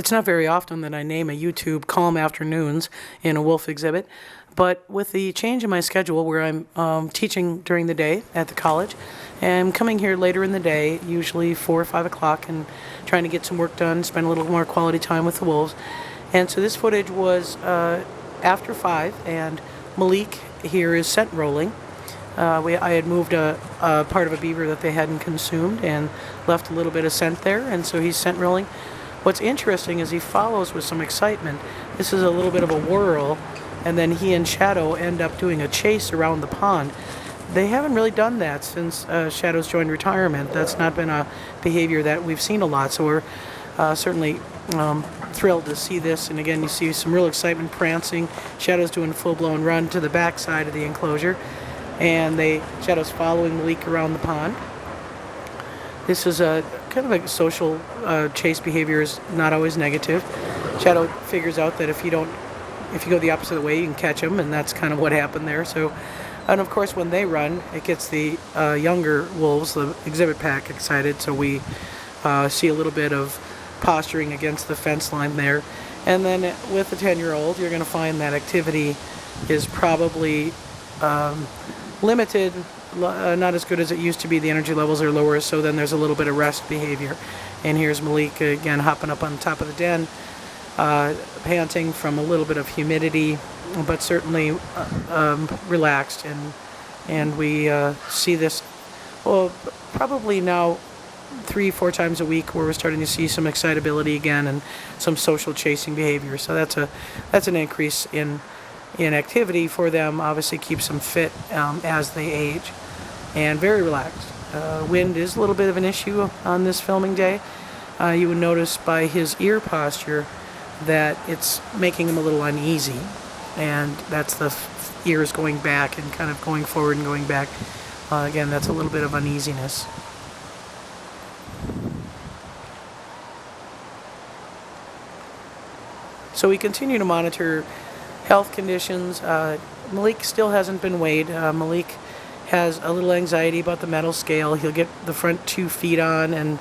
It's not very often that I name a YouTube Calm Afternoons in a wolf exhibit, but with the change in my schedule where I'm teaching during the day at the college, and I'm coming here later in the day, usually 4 or 5 o'clock, and trying to get some work done, spend a little more quality time with the wolves. And so this footage was after 5, and Malik here is scent rolling. I had moved a part of a beaver that they hadn't consumed and left a little bit of scent there, and so he's scent rolling. What's interesting is he follows with some excitement. This is a little bit of a whirl, and then he and Shadow end up doing a chase around the pond. They haven't really done that since Shadow's joined retirement. That's not been a behavior that we've seen a lot, so we're certainly thrilled to see this. And again, you see some real excitement prancing. Shadow's doing a full-blown run to the back side of the enclosure, and Shadow's following Malik around the pond. This is a kind of a social chase behavior is not always negative. Shadow figures out that if you go the opposite way, you can catch them, and that's kind of what happened there. So, and of course, when they run, it gets the younger wolves, the exhibit pack, excited. So we see a little bit of posturing against the fence line there. And then with a 10-year-old, you're going to find that activity is probably limited. Not as good as it used to be. The energy levels are lower, so then there's a little bit of rest behavior. And here's Malik again hopping up on top of the den, panting from a little bit of humidity, but certainly relaxed. And we see this, well, probably now 3-4 times a week, where we're starting to see some excitability again and some social chasing behavior. So that's an increase in activity for them. Obviously keeps them fit as they age, and very relaxed. Wind is a little bit of an issue on this filming day. You would notice by his ear posture that it's making him a little uneasy, and that's the ears going back and kind of going forward and going back. Again, that's a little bit of uneasiness. So we continue to monitor health conditions. Malik still hasn't been weighed. Malik has a little anxiety about the metal scale. He'll get the front 2 feet on and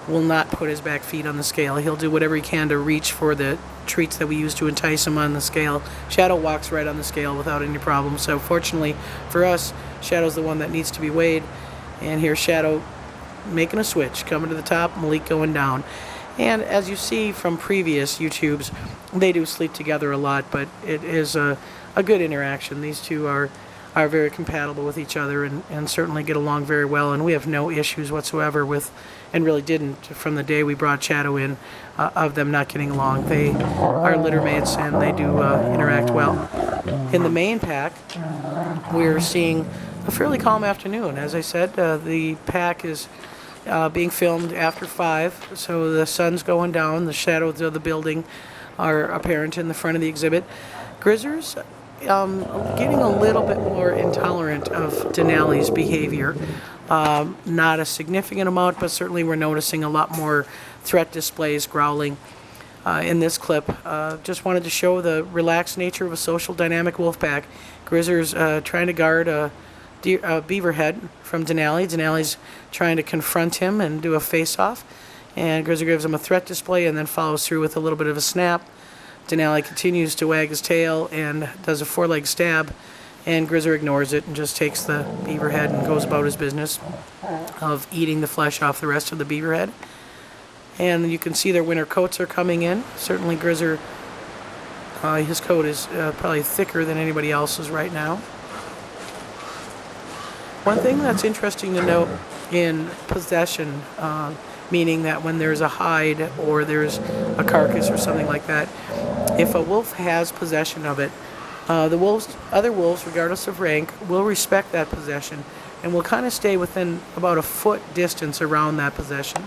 will not put his back feet on the scale. He'll do whatever he can to reach for the treats that we use to entice him on the scale. Shadow walks right on the scale without any problem. So fortunately for us, Shadow's the one that needs to be weighed. And here's Shadow making a switch, coming to the top, Malik going down. And as you see from previous YouTubes, they do sleep together a lot, but it is a good interaction. These two are very compatible with each other and certainly get along very well, and we have no issues whatsoever with, and really didn't from the day we brought Shadow in, of them not getting along. They are litter mates, and they do interact well. In the main pack, we're seeing a fairly calm afternoon. As I said, the pack is being filmed after 5, so the sun's going down, the shadows of the building are apparent in the front of the exhibit. Grizzers getting a little bit more intolerant of Denali's behavior. Not a significant amount, but certainly we're noticing a lot more threat displays, growling in this clip. Just wanted to show the relaxed nature of a social dynamic wolf pack. Grizzers trying to guard a beaver head from Denali. Denali's trying to confront him and do a face-off, and Grizzly gives him a threat display and then follows through with a little bit of a snap. Denali continues to wag his tail and does a 4-leg stab, and Grizzly ignores it and just takes the beaver head and goes about his business of eating the flesh off the rest of the beaver head. And you can see their winter coats are coming in. Certainly Grizzly, his coat is probably thicker than anybody else's right now. One thing that's interesting to note in possession, meaning that when there's a hide or there's a carcass or something like that, if a wolf has possession of it, other wolves, regardless of rank, will respect that possession and will kind of stay within about a foot distance around that possession.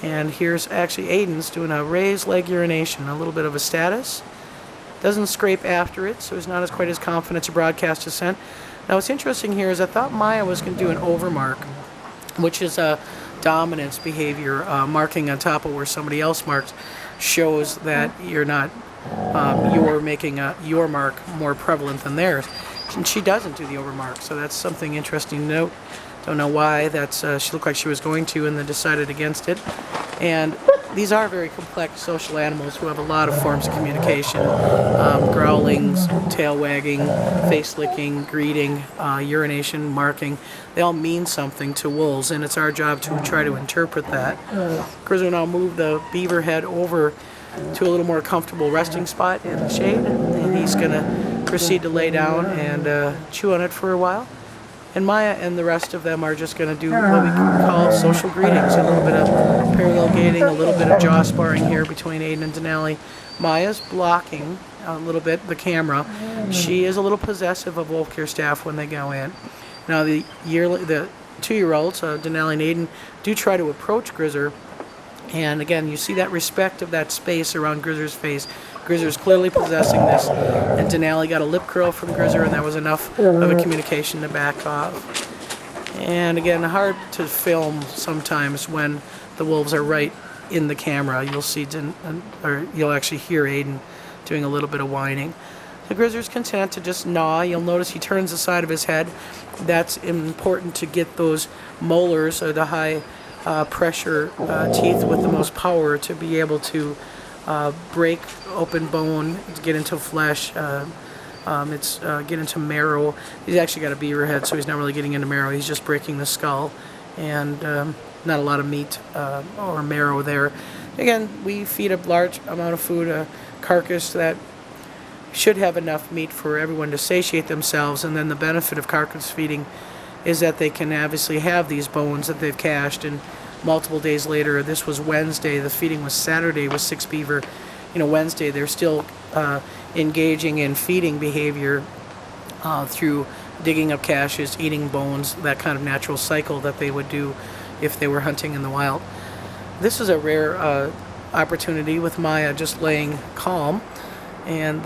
And here's actually Aiden's doing a raised leg urination, a little bit of a status. Doesn't scrape after it, so he's not quite as confident to broadcast his scent. Now what's interesting here is I thought Maya was going to do an overmark, which is a dominance behavior. Marking on top of where somebody else marks shows that you're making your mark more prevalent than theirs. And she doesn't do the overmark, so that's something interesting to note. Don't know why. She looked like she was going to and then decided against it. And these are very complex social animals who have a lot of forms of communication. Growlings, tail wagging, face licking, greeting, urination, marking. They all mean something to wolves, and it's our job to try to interpret that. Grizzly will now move the beaver head over to a little more comfortable resting spot in the shade, and he's going to proceed to lay down and chew on it for a while. And Maya and the rest of them are just going to do what we call social greetings, a little bit of parallel gating, a little bit of jaw sparring here between Aiden and Denali. Maya's blocking a little bit the camera. She is a little possessive of wolf care staff when they go in. Now the 2-year-olds, Denali and Aiden, do try to approach Grizzer. And again, you see that respect of that space around Grizzer's face. Grizzer's clearly possessing this, and Denali got a lip curl from Grizzer, and that was enough of a communication to back off. And again, hard to film sometimes when the wolves are right in the camera. You'll see, or you'll actually hear Aiden doing a little bit of whining. The Grizzer's content to just gnaw. You'll notice he turns the side of his head. That's important to get those molars, or the high pressure teeth with the most power, to be able to break open bone, get into flesh, get into marrow. He's actually got a beaver head, so he's not really getting into marrow. He's just breaking the skull, and not a lot of meat or marrow there. Again, we feed a large amount of food, a carcass that should have enough meat for everyone to satiate themselves, and then the benefit of carcass feeding is that they can obviously have these bones that they've cached, and multiple days later, this was Wednesday, the feeding was Saturday with 6 beaver. Wednesday they're still engaging in feeding behavior through digging up caches, eating bones, that kind of natural cycle that they would do if they were hunting in the wild. This is a rare opportunity with Maya just laying calm, and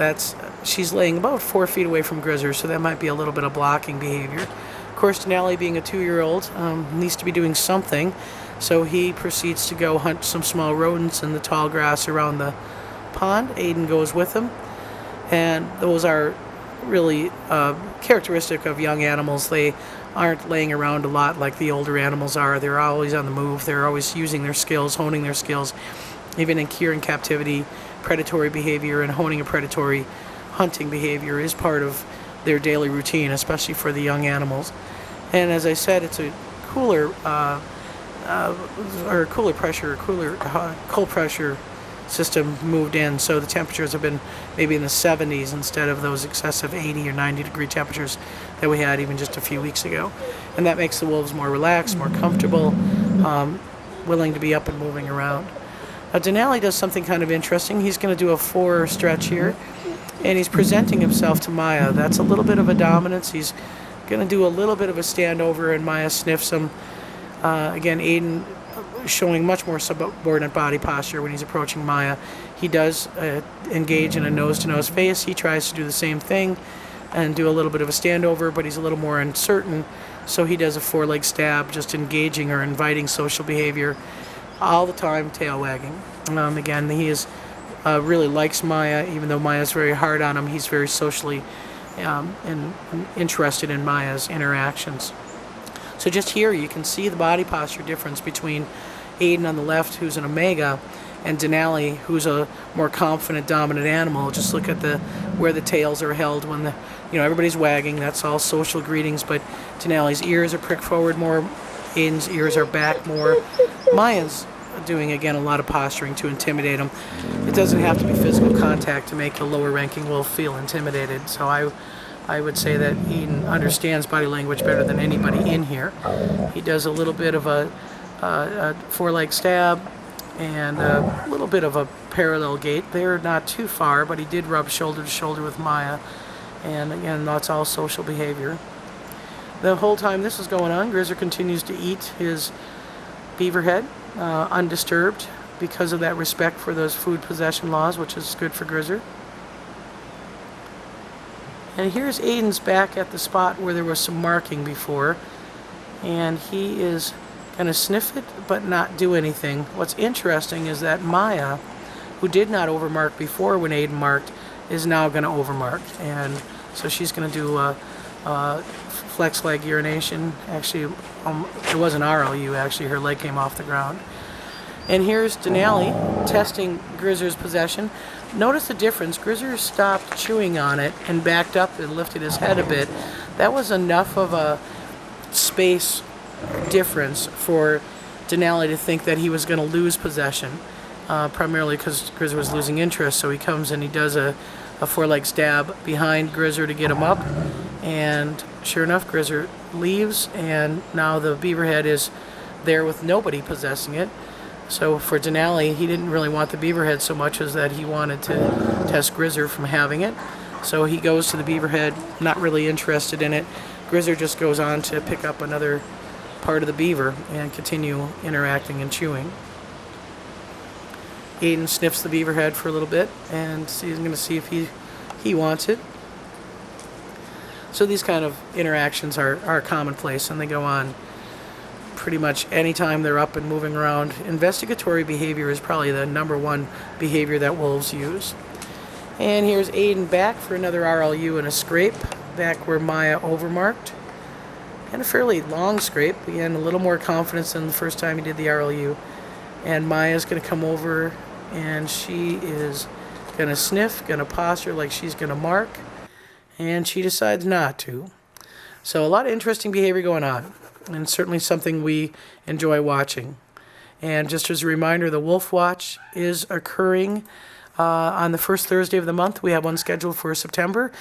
she's laying about 4 feet away from Grizzer, so that might be a little bit of blocking behavior. Of course, Denali, being a 2-year-old, needs to be doing something, so he proceeds to go hunt some small rodents in the tall grass around the pond. Aiden goes with him, and those are really characteristic of young animals. They aren't laying around a lot like the older animals are. They're always on the move. They're always using their skills, honing their skills. Even in curing captivity, predatory behavior and honing a predatory hunting behavior is part of their daily routine, especially for the young animals. And as I said, it's a cooler cold pressure system moved in, so the temperatures have been maybe in the 70s instead of those excessive 80 or 90 degree temperatures that we had even just a few weeks ago. And that makes the wolves more relaxed, more comfortable, willing to be up and moving around. Denali does something kind of interesting. He's going to do a 4 stretch here, and he's presenting himself to Maya. That's a little bit of a dominance. He's going to do a little bit of a standover, and Maya sniffs him. Again, Aiden showing much more subordinate body posture when he's approaching Maya. He does engage in a nose-to-nose face. He tries to do the same thing and do a little bit of a standover, but he's a little more uncertain, so he does a 4-leg stab, just engaging or inviting social behavior all the time, tail wagging. Again, he really likes Maya, even though Maya's very hard on him. He's very socially interested in Maya's interactions. So just here you can see the body posture difference between Aiden on the left, who's an omega, and Denali, who's a more confident, dominant animal. Just look at where the tails are held when everybody's wagging. That's all social greetings, but Denali's ears are pricked forward more. Aiden's ears are back more. Maya's doing, again, a lot of posturing to intimidate him. It doesn't have to be physical contact to make a lower-ranking wolf feel intimidated. So I would say that Eden understands body language better than anybody in here. He does a little bit of a 4-leg stab and a little bit of a parallel gait. They're not too far, but he did rub shoulder to shoulder with Maya. And again, that's all social behavior. The whole time this is going on, Grizzer continues to eat his beaver head undisturbed because of that respect for those food possession laws, which is good for Grizzer. And here's Aiden's back at the spot where there was some marking before, and he is going to sniff it but not do anything. What's interesting is that Maya, who did not overmark before when Aiden marked, is now going to overmark, and so she's going to do a flex leg urination. Actually, it was an RLU, actually. Her leg came off the ground. And here's Denali testing Grizzer's possession. Notice the difference. Grizzer stopped chewing on it and backed up and lifted his head a bit. That was enough of a space difference for Denali to think that he was going to lose possession, primarily because Grizzer was losing interest. So he comes and he does a foreleg stab behind Grizzer to get him up, and sure enough, Grizzer leaves, and now the beaver head is there with nobody possessing it. So for Denali, he didn't really want the beaver head so much as that he wanted to test Grizzer from having it. So he goes to the beaver head, not really interested in it. Grizzer just goes on to pick up another part of the beaver and continue interacting and chewing. Aiden sniffs the beaver head for a little bit and he's going to see if he wants it. So these kind of interactions are commonplace, and they go on pretty much anytime they're up and moving around. Investigatory behavior is probably the #1 behavior that wolves use. And here's Aiden back for another RLU and a scrape, back where Maya overmarked. And a fairly long scrape. Again, a little more confidence than the first time he did the RLU. And Maya's going to come over, and she is going to sniff, going to posture like she's going to mark, and she decides not to. So a lot of interesting behavior going on, and certainly something we enjoy watching. And just as a reminder, the Wolf Watch is occurring on the first Thursday of the month. We have one scheduled for September.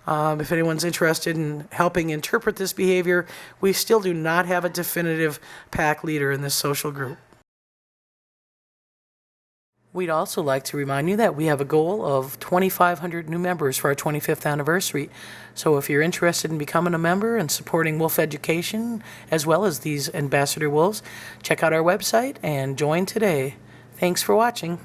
If anyone's interested in helping interpret this behavior, we still do not have a definitive pack leader in this social group. We'd also like to remind you that we have a goal of 2,500 new members for our 25th anniversary. So if you're interested in becoming a member and supporting wolf education, as well as these ambassador wolves, check out our website and join today. Thanks for watching.